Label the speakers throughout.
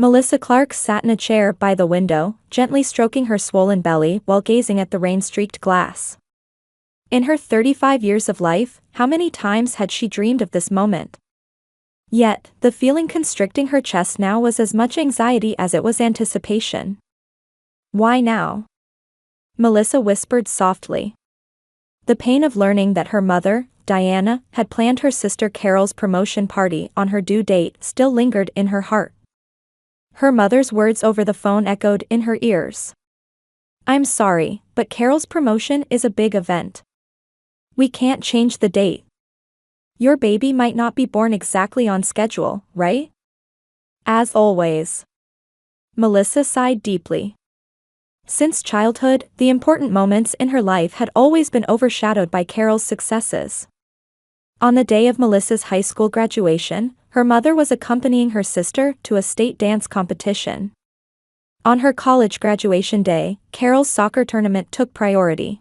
Speaker 1: Melissa Clark sat in a chair by the window, gently stroking her swollen belly while gazing at the rain-streaked glass. In her 35 years of life, how many times had she dreamed of this moment? Yet, the feeling constricting her chest now was as much anxiety as it was anticipation. "Why now?" Melissa whispered softly. The pain of learning that her mother, Diana, had planned her sister Carol's promotion party on her due date still lingered in her heart. Her mother's words over the phone echoed in her ears. "I'm sorry, but Carol's promotion is a big event. We can't change the date. Your baby might not be born exactly on schedule, right?" "As always." Melissa sighed deeply. Since childhood, the important moments in her life had always been overshadowed by Carol's successes. On the day of Melissa's high school graduation, her mother was accompanying her sister to a state dance competition. On her college graduation day, Carol's soccer tournament took priority.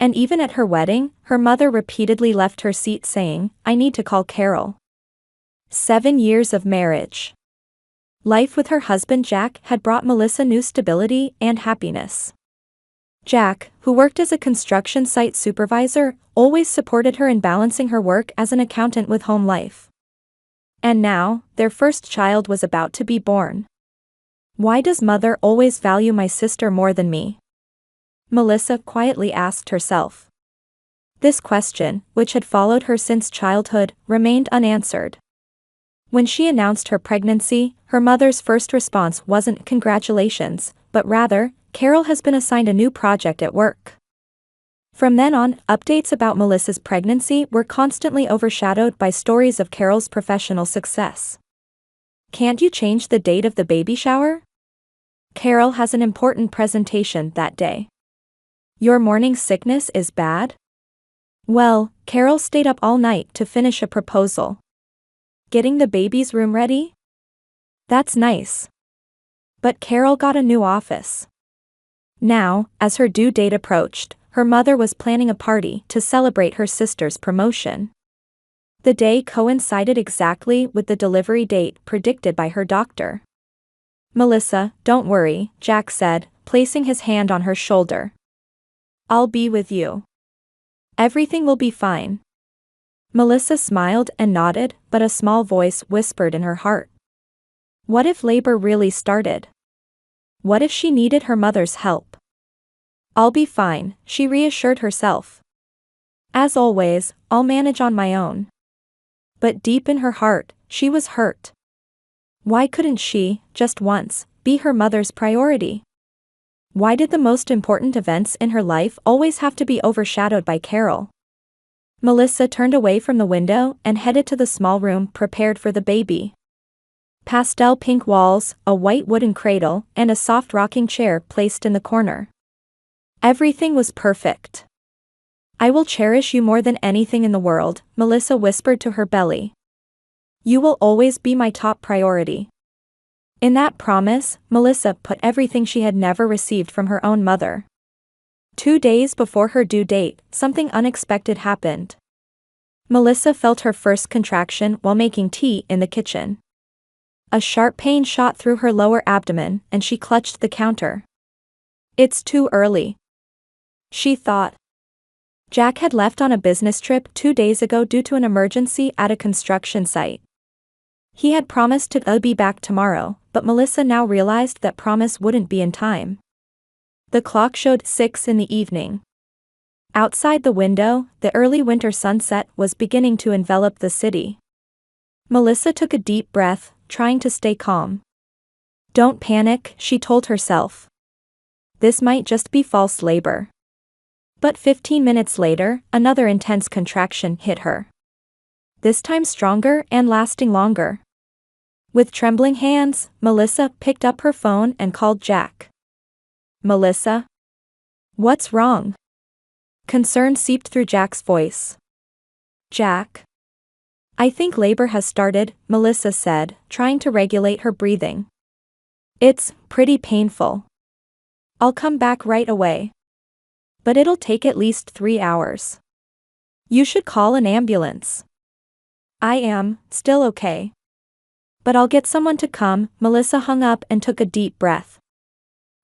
Speaker 1: And even at her wedding, her mother repeatedly left her seat saying, "I need to call Carol." 7 years of marriage. Life with her husband Jack had brought Melissa new stability and happiness. Jack, who worked as a construction site supervisor, always supported her in balancing her work as an accountant with home life. And now, their first child was about to be born. "Why does mother always value my sister more than me?" Melissa quietly asked herself. This question, which had followed her since childhood, remained unanswered. When she announced her pregnancy, her mother's first response wasn't "congratulations," but rather, "Carol has been assigned a new project at work." From then on, updates about Melissa's pregnancy were constantly overshadowed by stories of Carol's professional success. "Can't you change the date of the baby shower? Carol has an important presentation that day." "Your morning sickness is bad?" "Well, Carol stayed up all night to finish a proposal." "Getting the baby's room ready?" "That's nice. But Carol got a new office." Now, as her due date approached, her mother was planning a party to celebrate her sister's promotion. The day coincided exactly with the delivery date predicted by her doctor. "Melissa, don't worry," Jack said, placing his hand on her shoulder. "I'll be with you. Everything will be fine." Melissa smiled and nodded, but a small voice whispered in her heart. What if labor really started? What if she needed her mother's help? "I'll be fine," she reassured herself. "As always, I'll manage on my own." But deep in her heart, she was hurt. Why couldn't she, just once, be her mother's priority? Why did the most important events in her life always have to be overshadowed by Carol? Melissa turned away from the window and headed to the small room prepared for the baby. Pastel pink walls, a white wooden cradle, and a soft rocking chair placed in the corner. Everything was perfect. "I will cherish you more than anything in the world," Melissa whispered to her belly. "You will always be my top priority." In that promise, Melissa put everything she had never received from her own mother. 2 days before her due date, something unexpected happened. Melissa felt her first contraction while making tea in the kitchen. A sharp pain shot through her lower abdomen, and she clutched the counter. "It's too early," she thought. Jack had left on a business trip 2 days ago due to an emergency at a construction site. He had promised to be back tomorrow, but Melissa now realized that promise wouldn't be in time. The clock showed 6 in the evening. Outside the window, the early winter sunset was beginning to envelop the city. Melissa took a deep breath, trying to stay calm. "Don't panic," she told herself. "This might just be false labor." But 15 minutes later, another intense contraction hit her. This time stronger and lasting longer. With trembling hands, Melissa picked up her phone and called Jack. "Melissa? What's wrong?" Concern seeped through Jack's voice. "Jack? I think labor has started," Melissa said, trying to regulate her breathing. "It's pretty painful. I'll come back right away. But it'll take at least 3 hours. You should call an ambulance." "I am still okay." But I'll get someone to come. Melissa hung up and took a deep breath.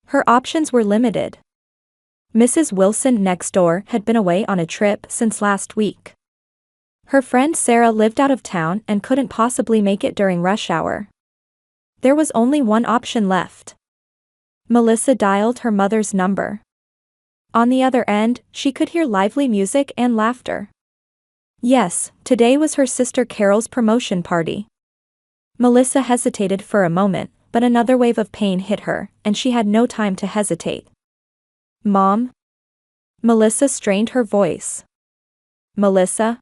Speaker 1: Her options were limited. Mrs. Wilson next door had been away on a trip since last week. Her friend Sarah lived out of town and couldn't possibly make it during rush hour. There was only one option left. Melissa dialed her mother's number. On the other end, she could hear lively music and laughter. Yes, today was her sister Carol's promotion party. Melissa hesitated for a moment, but another wave of pain hit her, and she had no time to hesitate. Mom? Melissa strained her voice. Melissa?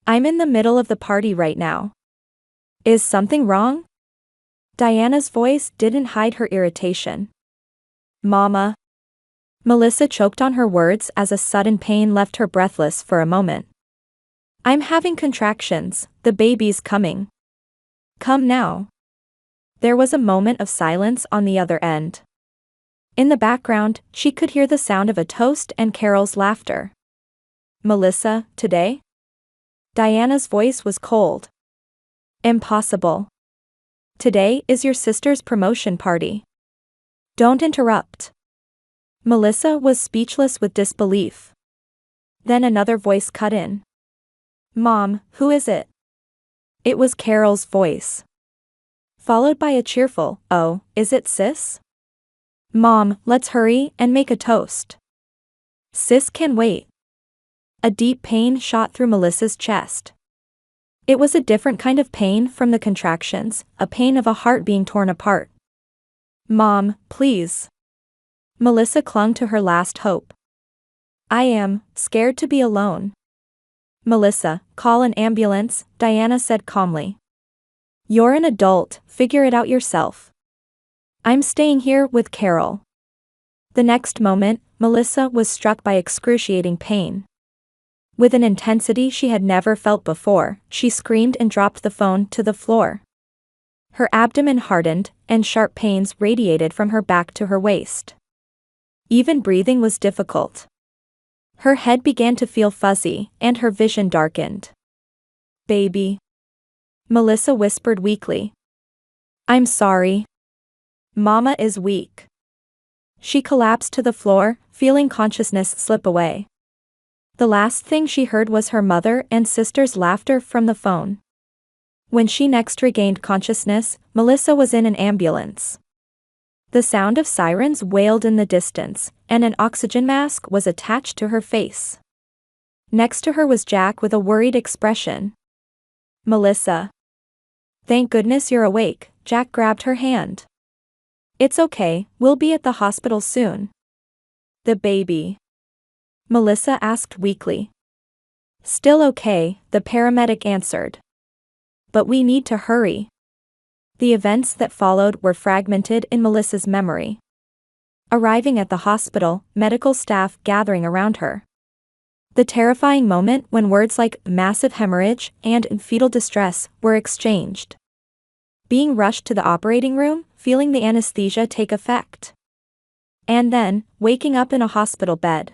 Speaker 1: I'm in the middle of the party right now. Is something wrong? Diana's voice didn't hide her irritation. Mama. Melissa choked on her words as a sudden pain left her breathless for a moment. I'm having contractions, the baby's coming. Come now. There was a moment of silence on the other end. In the background, she could hear the sound of a toast and Carol's laughter. Melissa, today? Diana's voice was cold. Impossible. Today is your sister's promotion party. Don't interrupt. Melissa was speechless with disbelief. Then another voice cut in. Mom, who is it? It was Carol's voice. Followed by a cheerful, oh, is it Sis? Mom, let's hurry and make a toast. Sis can wait. A deep pain shot through Melissa's chest. It was a different kind of pain from the contractions, a pain of a heart being torn apart. Mom, please. Melissa clung to her last hope. I am scared to be alone. Melissa, call an ambulance, Diana said calmly. You're an adult, figure it out yourself. I'm staying here with Carol. The next moment, Melissa was struck by excruciating pain. With an intensity she had never felt before, she screamed and dropped the phone to the floor. Her abdomen hardened, and sharp pains radiated from her back to her waist. Even breathing was difficult. Her head began to feel fuzzy, and her vision darkened. Baby. Melissa whispered weakly. I'm sorry. Mama is weak. She collapsed to the floor, feeling consciousness slip away. The last thing she heard was her mother and sister's laughter from the phone. When she next regained consciousness, Melissa was in an ambulance. The sound of sirens wailed in the distance, and an oxygen mask was attached to her face. Next to her was Jack with a worried expression. Melissa. Thank goodness you're awake, Jack grabbed her hand. It's okay, we'll be at the hospital soon. The baby. Melissa asked weakly. Still okay, the paramedic answered. But we need to hurry. The events that followed were fragmented in Melissa's memory. Arriving at the hospital, medical staff gathering around her. The terrifying moment when words like massive hemorrhage and fetal distress were exchanged. Being rushed to the operating room, feeling the anesthesia take effect. And then, waking up in a hospital bed.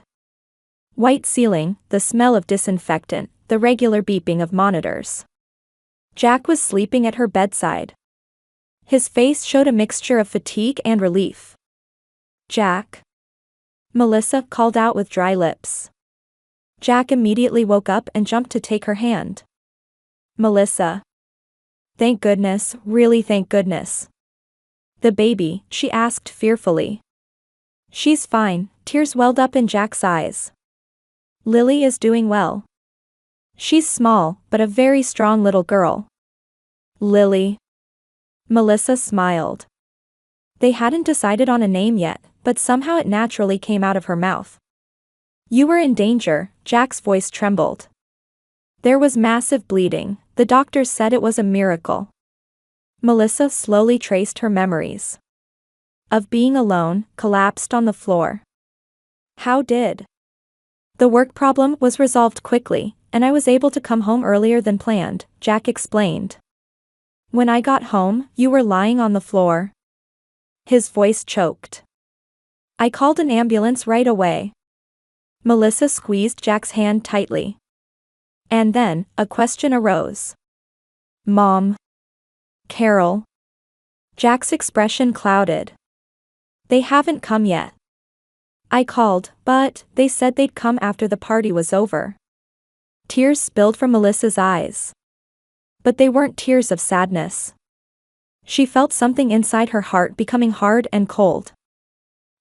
Speaker 1: White ceiling, the smell of disinfectant, the regular beeping of monitors. Jack was sleeping at her bedside. His face showed a mixture of fatigue and relief. Jack. Melissa called out with dry lips. Jack immediately woke up and jumped to take her hand. Melissa. Thank goodness, really thank goodness. The baby, she asked fearfully. She's fine, tears welled up in Jack's eyes. Lily is doing well. She's small, but a very strong little girl. Lily. Melissa smiled. They hadn't decided on a name yet, but somehow it naturally came out of her mouth. You were in danger, Jack's voice trembled. There was massive bleeding, the doctors said it was a miracle. Melissa slowly traced her memories. Of being alone, collapsed on the floor. How did? The work problem was resolved quickly, and I was able to come home earlier than planned, Jack explained. When I got home, you were lying on the floor. His voice choked. I called an ambulance right away. Melissa squeezed Jack's hand tightly. And then, a question arose. Mom. Carol. Jack's expression clouded. They haven't come yet. I called, but they said they'd come after the party was over. Tears spilled from Melissa's eyes. But they weren't tears of sadness. She felt something inside her heart becoming hard and cold.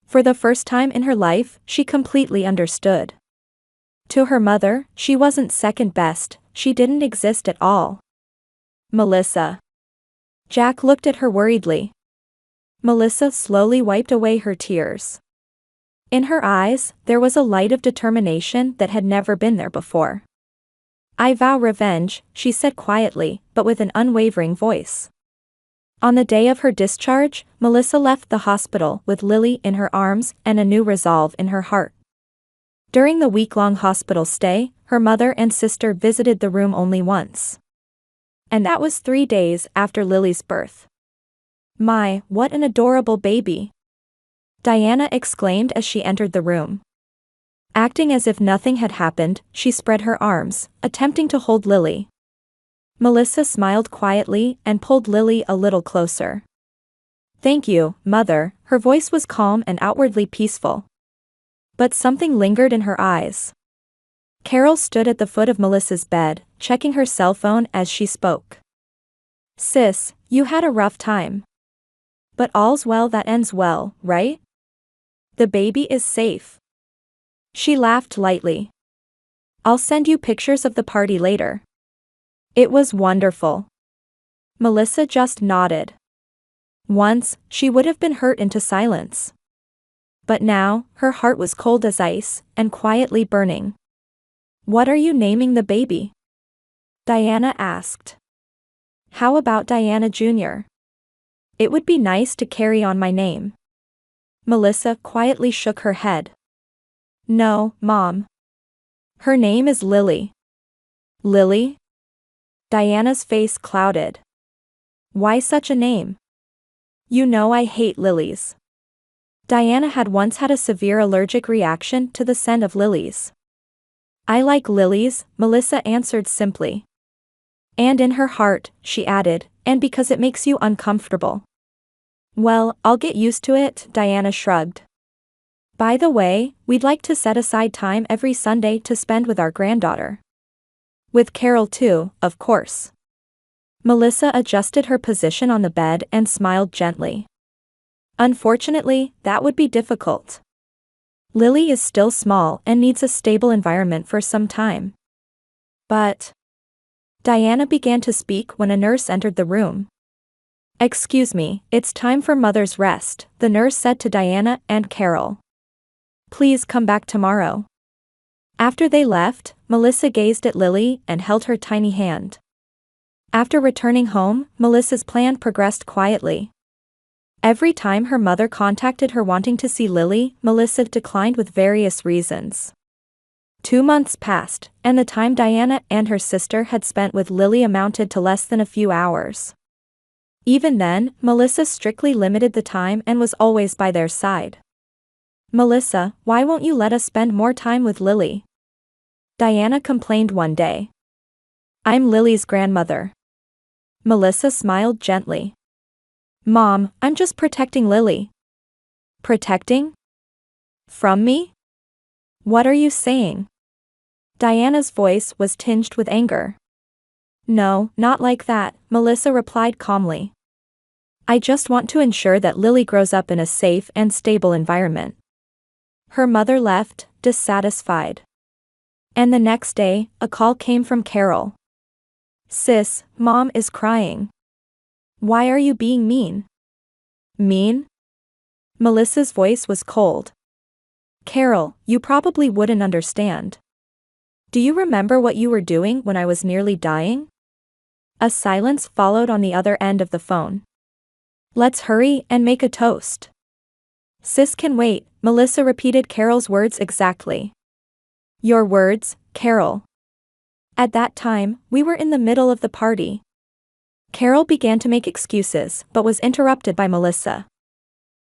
Speaker 1: For the first time in her life, she completely understood. To her mother, she wasn't second best, she didn't exist at all. Melissa. Jack looked at her worriedly. Melissa slowly wiped away her tears. In her eyes, there was a light of determination that had never been there before. I vow revenge, she said quietly, but with an unwavering voice. On the day of her discharge, Melissa left the hospital with Lily in her arms and a new resolve in her heart. During the week-long hospital stay, her mother and sister visited the room only once. And that was 3 days after Lily's birth. My, what an adorable baby! Diana exclaimed as she entered the room. Acting as if nothing had happened, she spread her arms, attempting to hold Lily. Melissa smiled quietly and pulled Lily a little closer. Thank you, Mother, her voice was calm and outwardly peaceful. But something lingered in her eyes. Carol stood at the foot of Melissa's bed, checking her cell phone as she spoke. Sis, you had a rough time. But all's well that ends well, right? The baby is safe. She laughed lightly. I'll send you pictures of the party later. It was wonderful. Melissa just nodded. Once, she would have been hurt into silence. But now, her heart was cold as ice, and quietly burning. What are you naming the baby? Diana asked. How about Diana Jr.? It would be nice to carry on my name. Melissa quietly shook her head. No, Mom. Her name is Lily. Lily? Diana's face clouded. Why such a name? You know I hate lilies. Diana had once had a severe allergic reaction to the scent of lilies. I like lilies, Melissa answered simply. And in her heart, she added, and because it makes you uncomfortable. Well, I'll get used to it, Diana shrugged. By the way, we'd like to set aside time every Sunday to spend with our granddaughter. With Carol too, of course. Melissa adjusted her position on the bed and smiled gently. Unfortunately, that would be difficult. Lily is still small and needs a stable environment for some time. But... Diana began to speak when a nurse entered the room. Excuse me, it's time for Mother's rest, the nurse said to Diana and Carol. Please come back tomorrow. After they left, Melissa gazed at Lily and held her tiny hand. After returning home, Melissa's plan progressed quietly. Every time her mother contacted her wanting to see Lily, Melissa declined with various reasons. 2 months passed, and the time Diana and her sister had spent with Lily amounted to less than a few hours. Even then, Melissa strictly limited the time and was always by their side. Melissa, why won't you let us spend more time with Lily? Diana complained one day. I'm Lily's grandmother. Melissa smiled gently. Mom, I'm just protecting Lily. Protecting? From me? What are you saying? Diana's voice was tinged with anger. No, not like that, Melissa replied calmly. I just want to ensure that Lily grows up in a safe and stable environment. Her mother left, dissatisfied. And the next day, a call came from Carol. Sis, Mom is crying. Why are you being mean? Mean? Melissa's voice was cold. Carol, you probably wouldn't understand. Do you remember what you were doing when I was nearly dying? A silence followed on the other end of the phone. Let's hurry and make a toast. Sis can wait, Melissa repeated Carol's words exactly. Your words, Carol. At that time, we were in the middle of the party. Carol began to make excuses but was interrupted by Melissa.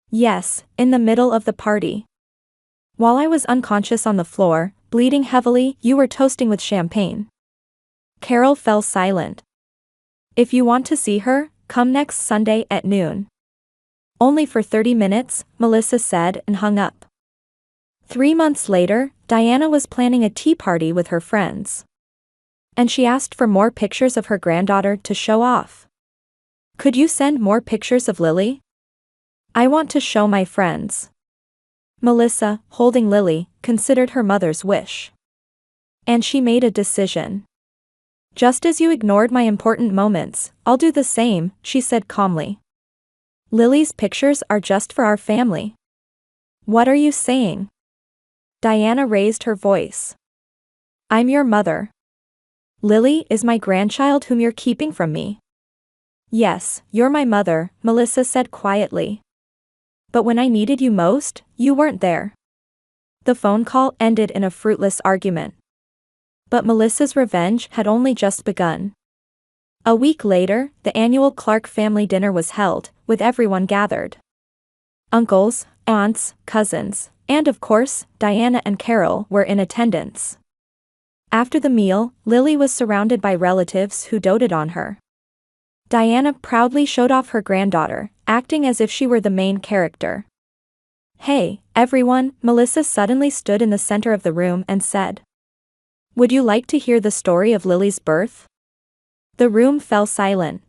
Speaker 1: Yes, in the middle of the party. While I was unconscious on the floor, bleeding heavily, you were toasting with champagne. Carol fell silent. If you want to see her, come next Sunday at noon. Only for 30 minutes, Melissa said and hung up. 3 months later, Diana was planning a tea party with her friends. And she asked for more pictures of her granddaughter to show off. Could you send more pictures of Lily? I want to show my friends. Melissa, holding Lily, considered her mother's wish. And she made a decision. Just as you ignored my important moments, I'll do the same, she said calmly. Lily's pictures are just for our family. What are you saying? Diana raised her voice. I'm your mother. Lily is my grandchild whom you're keeping from me. Yes, you're my mother, Melissa said quietly. But when I needed you most, you weren't there. The phone call ended in a fruitless argument. But Melissa's revenge had only just begun. A week later, the annual Clark family dinner was held, with everyone gathered. Uncles, aunts, cousins, and of course, Diana and Carol were in attendance. After the meal, Lily was surrounded by relatives who doted on her. Diana proudly showed off her granddaughter, acting as if she were the main character. Hey, everyone, Melissa suddenly stood in the center of the room and said. Would you like to hear the story of Lily's birth? The room fell silent.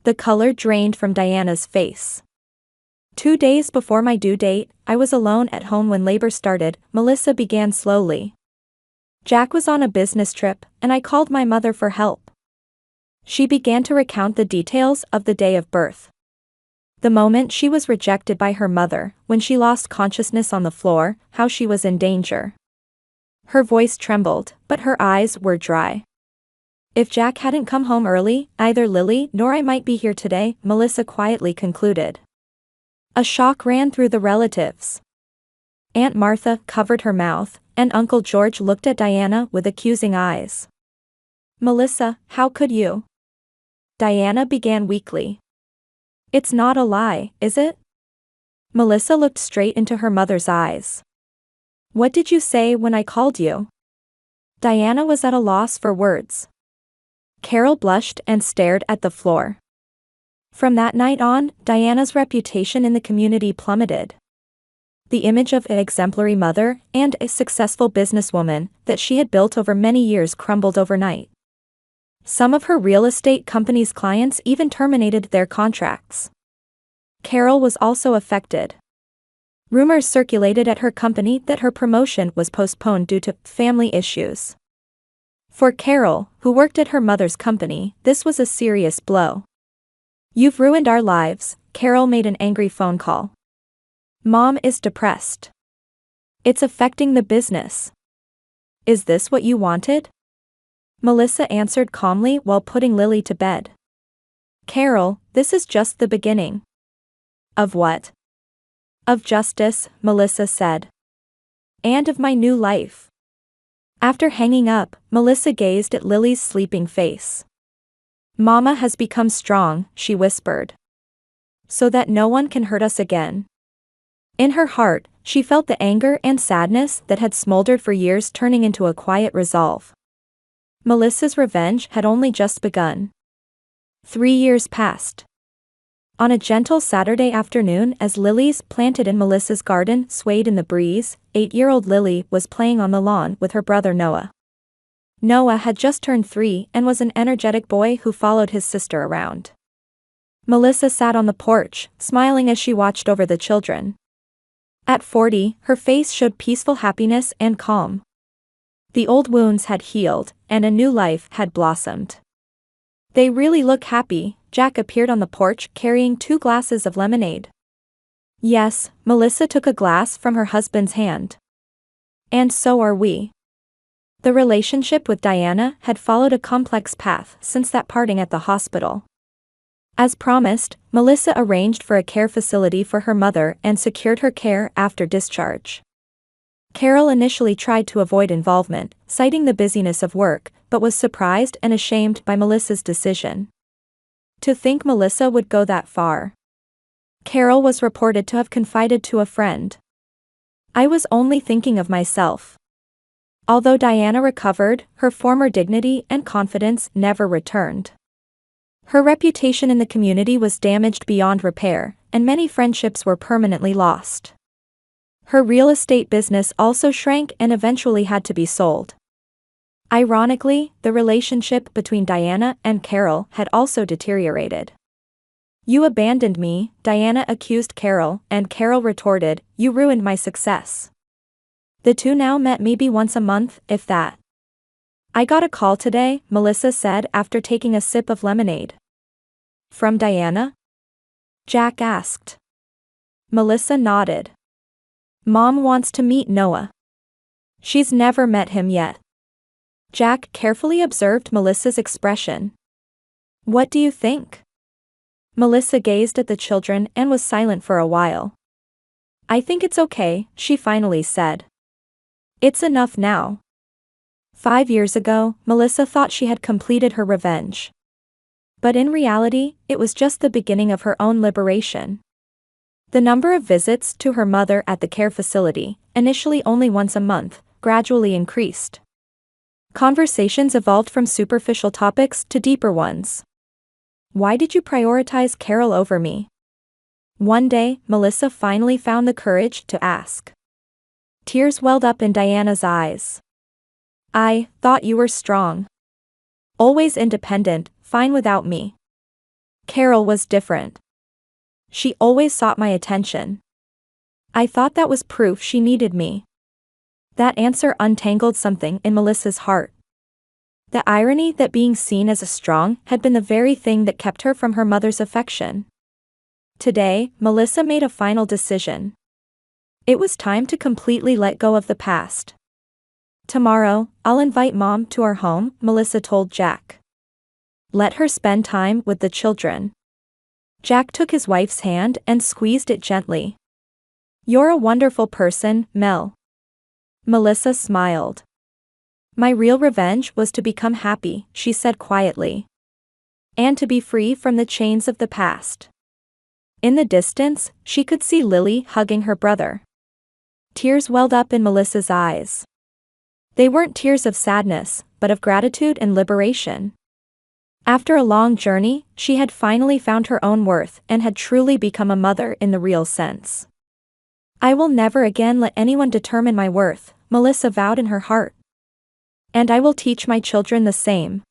Speaker 1: The color drained from Diana's face. 2 days before my due date, I was alone at home when labor started, Melissa began slowly. Jack was on a business trip, and I called my mother for help. She began to recount the details of the day of birth. The moment she was rejected by her mother, when she lost consciousness on the floor, how she was in danger. Her voice trembled, but her eyes were dry. If Jack hadn't come home early, neither Lily nor I might be here today, Melissa quietly concluded. A shock ran through the relatives. Aunt Martha covered her mouth, and Uncle George looked at Diana with accusing eyes. Melissa, how could you? Diana began weakly. It's not a lie, is it? Melissa looked straight into her mother's eyes. What did you say when I called you? Diana was at a loss for words. Carol blushed and stared at the floor. From that night on, Diana's reputation in the community plummeted. The image of an exemplary mother and a successful businesswoman that she had built over many years crumbled overnight. Some of her real estate company's clients even terminated their contracts. Carol was also affected. Rumors circulated at her company that her promotion was postponed due to family issues. For Carol, who worked at her mother's company, this was a serious blow. You've ruined our lives, Carol made an angry phone call. Mom is depressed. It's affecting the business. Is this what you wanted? Melissa answered calmly while putting Lily to bed. Carol, this is just the beginning. Of what? Of justice, Melissa said. And of my new life. After hanging up, Melissa gazed at Lily's sleeping face. Mama has become strong, she whispered. So that no one can hurt us again. In her heart, she felt the anger and sadness that had smoldered for years turning into a quiet resolve. Melissa's revenge had only just begun. 3 years passed. On a gentle Saturday afternoon, as lilies planted in Melissa's garden swayed in the breeze, 8-year-old Lily was playing on the lawn with her brother Noah. Noah had just turned 3 and was an energetic boy who followed his sister around. Melissa sat on the porch, smiling as she watched over the children. At 40, her face showed peaceful happiness and calm. The old wounds had healed, and a new life had blossomed. They really look happy, Jack appeared on the porch carrying 2 glasses of lemonade. Yes, Melissa took a glass from her husband's hand. And so are we. The relationship with Diana had followed a complex path since that parting at the hospital. As promised, Melissa arranged for a care facility for her mother and secured her care after discharge. Carol initially tried to avoid involvement, citing the busyness of work, but was surprised and ashamed by Melissa's decision. To think Melissa would go that far. Carol was reported to have confided to a friend. I was only thinking of myself. Although Diana recovered, her former dignity and confidence never returned. Her reputation in the community was damaged beyond repair, and many friendships were permanently lost. Her real estate business also shrank and eventually had to be sold. Ironically, the relationship between Diana and Carol had also deteriorated. "You abandoned me," Diana accused Carol, and Carol retorted, "You ruined my success." The two now met maybe once a month, if that. "I got a call today," Melissa said after taking a sip of lemonade. "From Diana?" Jack asked. Melissa nodded. "Mom wants to meet Noah. She's never met him yet." Jack carefully observed Melissa's expression. "What do you think?" Melissa gazed at the children and was silent for a while. "I think it's okay," she finally said. "It's enough now." 5 years ago, Melissa thought she had completed her revenge. But in reality, it was just the beginning of her own liberation. The number of visits to her mother at the care facility, initially only once a month, gradually increased. Conversations evolved from superficial topics to deeper ones. "Why did you prioritize Carol over me?" One day, Melissa finally found the courage to ask. Tears welled up in Diana's eyes. "I thought you were strong. Always independent, fine without me. Carol was different. She always sought my attention. I thought that was proof she needed me." That answer untangled something in Melissa's heart. The irony that being seen as a strong had been the very thing that kept her from her mother's affection. Today, Melissa made a final decision. It was time to completely let go of the past. "Tomorrow, I'll invite Mom to our home," Melissa told Jack. "Let her spend time with the children." Jack took his wife's hand and squeezed it gently. "You're a wonderful person, Mel." Melissa smiled. "My real revenge was to become happy," she said quietly. "And to be free from the chains of the past." In the distance, she could see Lily hugging her brother. Tears welled up in Melissa's eyes. They weren't tears of sadness, but of gratitude and liberation. After a long journey, she had finally found her own worth and had truly become a mother in the real sense. "I will never again let anyone determine my worth," Melissa vowed in her heart. "And I will teach my children the same."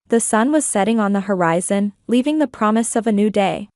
Speaker 1: The sun was setting on the horizon, leaving the promise of a new day.